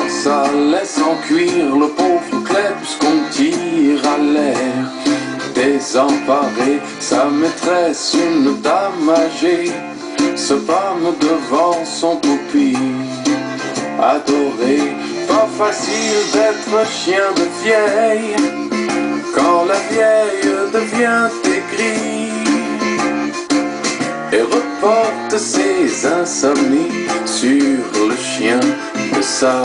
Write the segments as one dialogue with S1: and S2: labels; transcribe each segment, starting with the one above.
S1: Ça laisse en cuire le pauvre Klebs qu'on tire à l'air. Désemparée, sa maîtresse, une dame âgée, se pâme devant son toupie. Adoré, pas facile d'être chien de vieille quand la vieille devient aigrie et reporte ses insomnies sur le chien de sa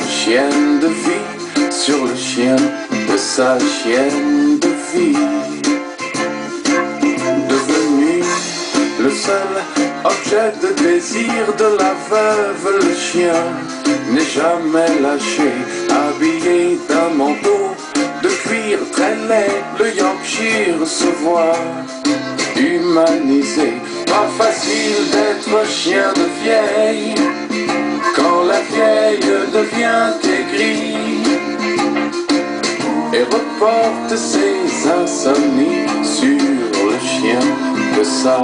S1: chienne de vie, sur le chien de sa chienne de vie. Devenu le seul objet de désir de la veuve, le chien n'est jamais lâché, habillé d'un manteau de cuir très laid. Le Yorkshire se voit humanisé. Pas facile d'être chien de vieille quand la vieille devient aigrie et reporte ses insomnies sur le chien de sa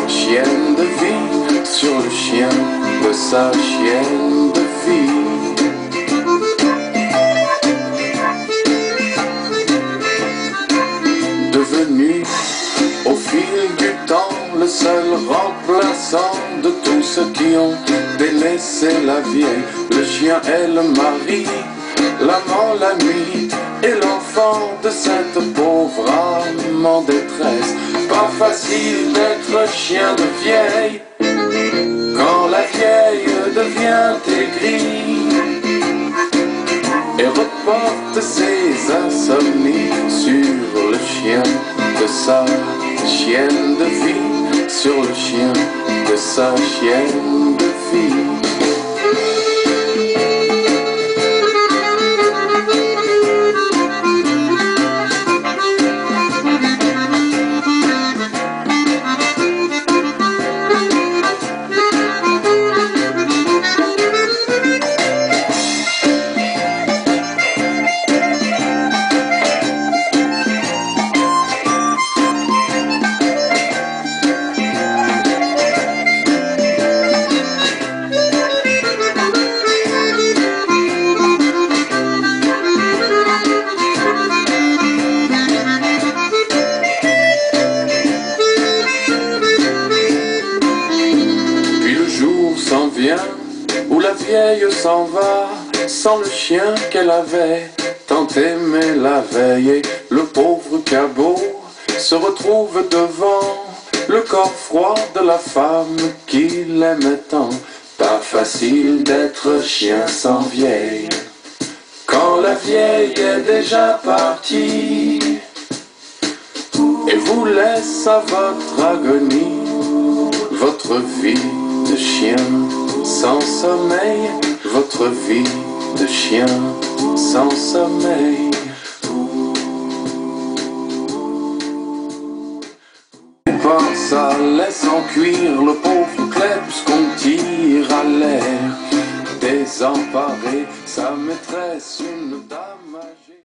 S1: chienne de vie, sur le chien de sa chienne de vie. Devenu au fil du temps le seul remplaçant de tous ceux qui ont délaissé la vieille, le chien est le mari, l'amant, l'ami et l'enfant de cette pauvre âme en détresse. Pas facile d'être chien de vieille quand la vieille devient aigrie et reporte ses insomnies sur le chien de sa chienne de vie, sur le chien de sa chienne de vie. Où la vieille s'en va sans le chien qu'elle avait tant aimé la veille, et le pauvre cabot se retrouve devant le corps froid de la femme qu'il aimait tant. Pas facile d'être chien sans vieille quand la vieille est déjà partie et vous laisse à votre agonie, votre vie de chien sans sommeil, votre vie de chien sans sommeil. Ça laisse en cuire le pauvre Klebs qu'on tire à l'air. Désemparé